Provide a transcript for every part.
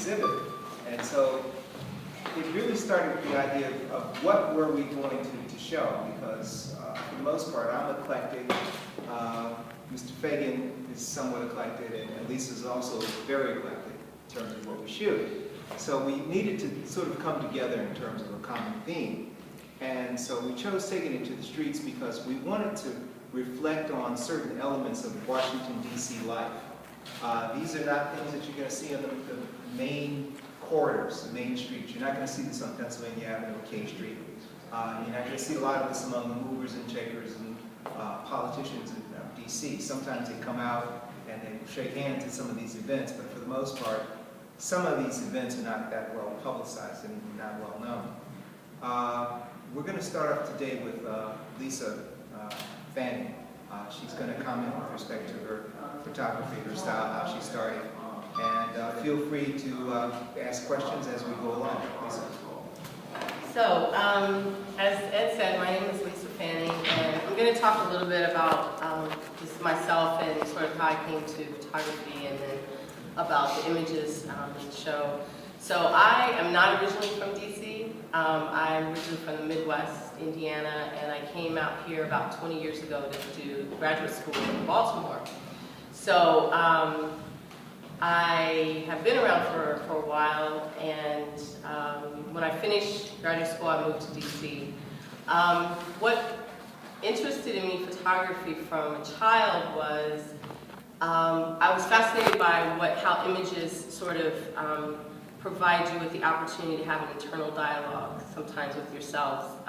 exhibit. And so it really started with the idea of what were we going to show, because for the most part I'm eclectic. Mr. Fagin is somewhat eclectic, and Lisa's also very eclectic in terms of what we shoot. So we needed to sort of come together in terms of a common theme. And so we chose Taking It to the Streets because we wanted to reflect on certain elements of Washington, D.C. life. These are not things that you're going to see on the main corridors, the main streets. You're not going to see this on Pennsylvania Avenue or K Street. You're not going to see a lot of this among the movers and shakers and politicians in D.C. Sometimes they come out and they shake hands at some of these events, but for the most part, some of these events are not that well publicized and not well known. We're going to start off today with Lisa Fagin. She's going to comment with respect to her photography, her style, how she started. And feel free to ask questions as we go along. Lisa. So, as Ed said, my name is Lisa Fagin, and I'm going to talk a little bit about just myself and sort of how I came to photography, and then about the images in the show. So I am not originally from D.C. I'm originally from the Midwest, Indiana, and I came out here about 20 years ago to do graduate school in Baltimore. So I have been around for a while, and when I finished graduate school, I moved to D.C. What interested in me photography from a child was I was fascinated by how images sort of provide you with the opportunity to have an internal dialogue, sometimes with yourself,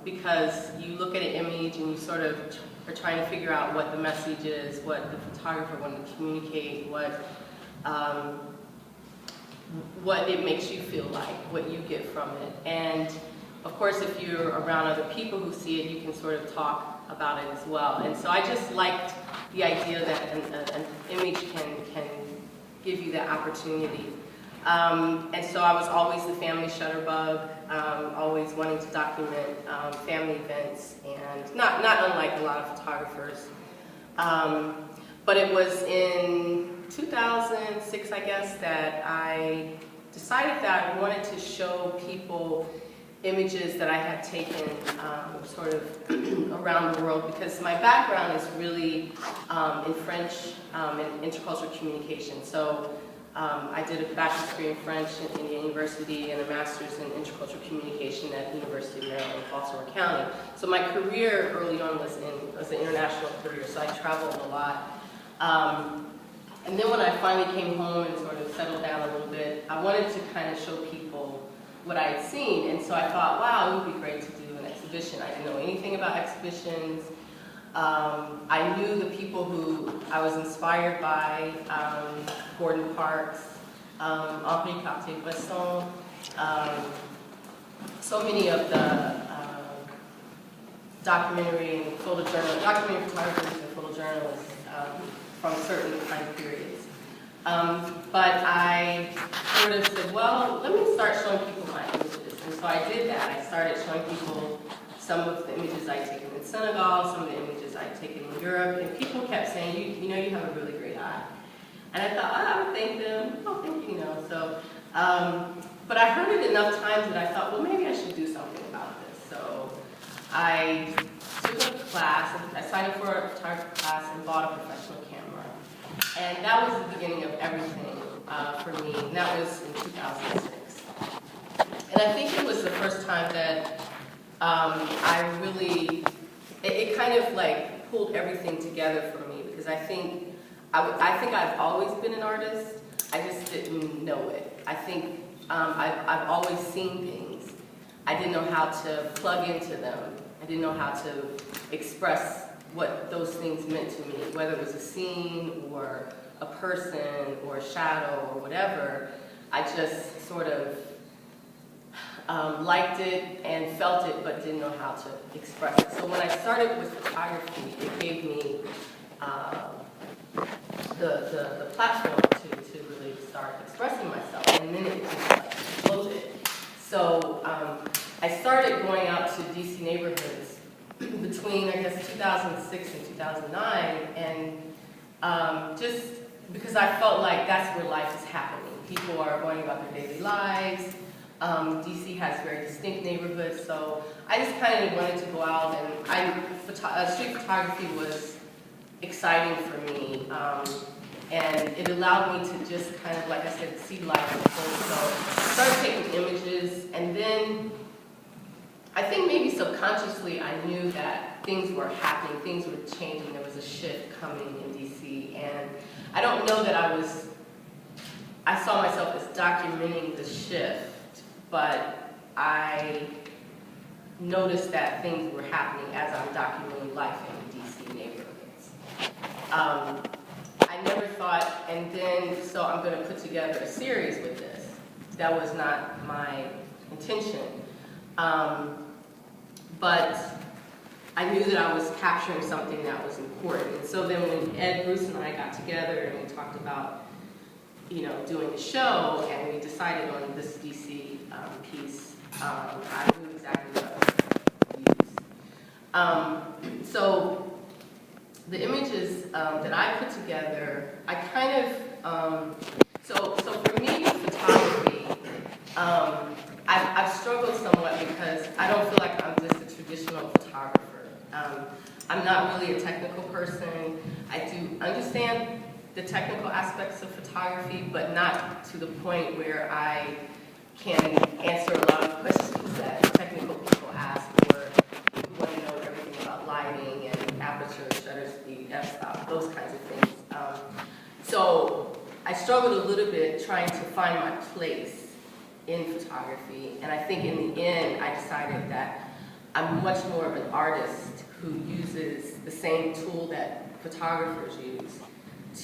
because you look at an image and you sort of are trying to figure out what the message is, what the photographer wanted to communicate, what it makes you feel like, what you get from it. And of course, if you're around other people who see it, you can sort of talk about it as well. And so I just liked the idea that an image can give you that opportunity. And so I was always the family shutterbug, always wanting to document family events, and not unlike a lot of photographers. But it was in 2006, I guess, that I decided that I wanted to show people images that I had taken sort of around the world, because my background is really in French and intercultural communication. So I did a bachelor's degree in French at Indiana University and a master's in intercultural communication at the University of Maryland, Baltimore County. So my career early on was an international career, so I traveled a lot. And then when I finally came home and sort of settled down a little bit, I wanted to kind of show people what I had seen, and so I thought, wow, it would be great to do an exhibition. I didn't know anything about exhibitions. I knew the people who I was inspired by, Gordon Parks, Henri Cartier-Bresson, so many of the documentary photographers and photojournalists from certain time periods. But I sort of said, well, let me start showing people my images. And so I did that. I started showing people some of the images I'd taken in Senegal, some of the images I'd taken in Europe, and people kept saying, you know, you have a really great eye. And I thought, I would thank them. Oh, thank you, So, but I heard it enough times that I thought, well, maybe I should do something about this. So I took a class. I signed up for a photography class and bought a professional camera. And that was the beginning of everything for me, and that was in 2006. And I think it was the first time that I really, it kind of like pulled everything together for me, because I think I've always been an artist, I just didn't know it. I think I've always seen things. I didn't know how to plug into them. I didn't know how to express what those things meant to me, whether it was a scene or a person or a shadow or whatever. I just sort of liked it and felt it, but didn't know how to express it. So when I started with photography, it gave me the platform to really start expressing myself, and then it just like exploded. So I started going out to DC neighborhoods between, I guess, 2006 and 2009, and just because because I felt like that's where life is happening. People are going about their daily lives. DC has very distinct neighborhoods, so I just kind of wanted to go out, and street photography was exciting for me, and it allowed me to just kind of, like I said, see life unfold. So I started taking images, and then I think maybe subconsciously I knew that things were happening, things were changing, there was a shift coming in DC, and I don't know that I saw myself as documenting the shift, but I noticed that things were happening as I'm documenting life in DC neighborhoods. I never thought, and then, so I'm going to put together a series with this. That was not my intention. But I knew that I was capturing something that was important. And so then when Ed, Bruce, and I got together and we talked about, you know, doing a show, and we decided on this DC piece, I knew exactly what I would use. So the images that I put together, I kind of, so for me with photography, I've struggled somewhat because I don't feel like I'm just a traditional photographer. I'm not really a technical person. I do understand the technical aspects of photography, but not to the point where I can answer a lot of questions that technical people ask, or people want to know everything about lighting and aperture, shutter speed, f-stop, those kinds of things. So I struggled a little bit trying to find my place in photography, and I think in the end I decided that I'm much more of an artist who uses the same tool that photographers use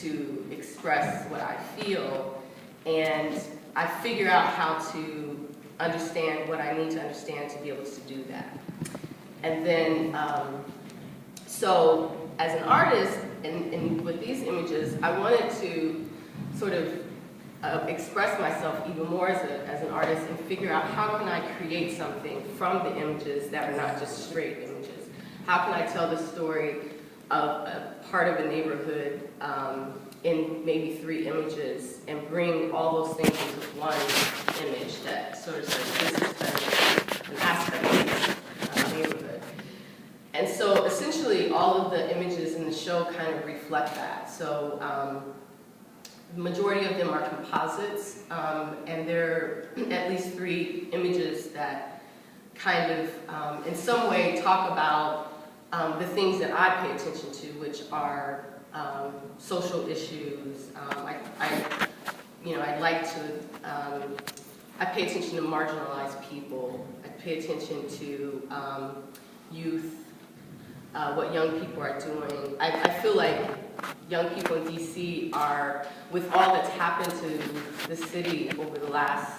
to express what I feel, and I figure out how to understand what I need to understand to be able to do that. And then, so as an artist, and with these images, I wanted to sort of express myself even more as an artist and figure out how can I create something from the images that are not just straight images. How can I tell the story of a part of a neighborhood in maybe 3 images and bring all those things into one image that sort of says this is an aspect of this neighborhood. And so essentially all of the images in the show kind of reflect that. So the majority of them are composites, and there are at least 3 images that kind of, in some way, talk about the things that I pay attention to, which are social issues. I pay attention to marginalized people. I pay attention to youth, what young people are doing. I feel like young people in DC are, with all that's happened to the city over the last,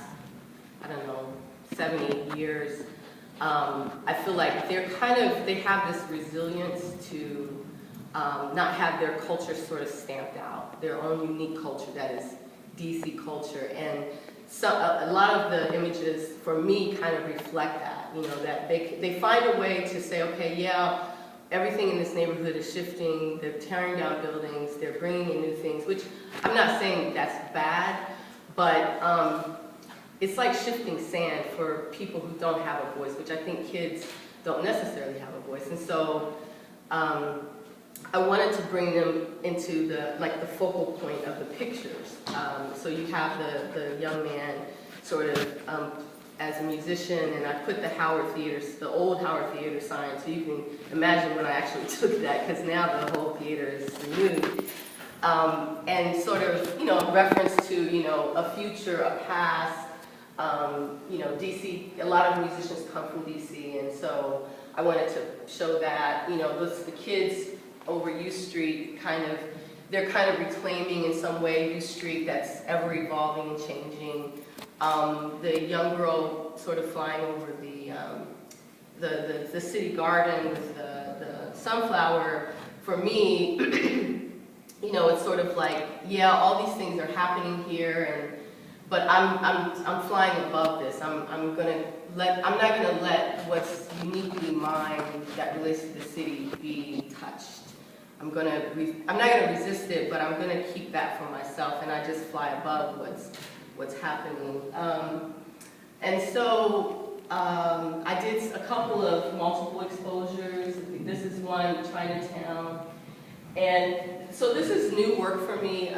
I don't know, 7, 8 years, I feel like they have this resilience to not have their culture sort of stamped out, their own unique culture that is DC culture. And so a lot of the images, for me, kind of reflect that, you know, that they find a way to say, okay, yeah, everything in this neighborhood is shifting, they're tearing down buildings, they're bringing in new things, which I'm not saying that's bad, but it's like shifting sand for people who don't have a voice, which I think kids don't necessarily have a voice. And so I wanted to bring them into the focal point of the pictures. So you have the young man sort of as a musician, and I put the Howard Theater, the old Howard Theater sign, so you can imagine when I actually took that, because now the whole theater is renewed. And sort of, you know, reference to, you know, a future, a past. You know, DC, a lot of musicians come from DC, and so I wanted to show that, you know, the kids over U Street they're kind of reclaiming in some way U Street that's ever evolving and changing. The young girl sort of flying over the city garden with the sunflower, for me, you know, it's sort of like, yeah, all these things are happening here, but I'm flying above this. I'm not gonna let what's uniquely mine that relates to the city be touched. I'm not gonna resist it, but I'm gonna keep that for myself, and I just fly above what's happening. And so I did a couple of multiple exposures. This is one, Chinatown. And so this is new work for me.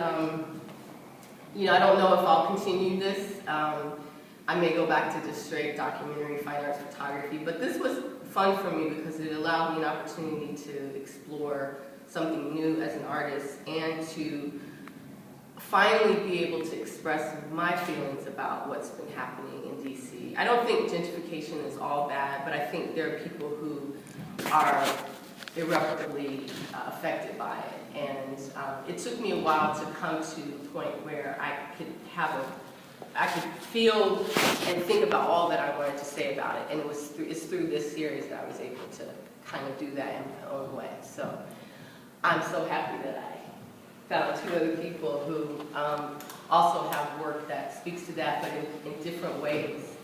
You know, I don't know if I'll continue this. I may go back to just straight documentary, fine arts photography, but this was fun for me because it allowed me an opportunity to explore something new as an artist and to finally be able to express my feelings about what's been happening in DC. I don't think gentrification is all bad, but I think there are people who are irreparably affected by it. And it took me a while to come to the point where I could feel and think about all that I wanted to say about it. And it's through this series that I was able to kind of do that in my own way. So I'm so happy that I found two other people who also have work that speaks to that, but in different ways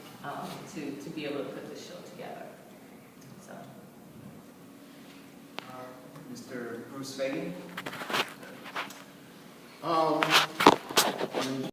to be able to put this show together. So. Mr. Bruce Fagin?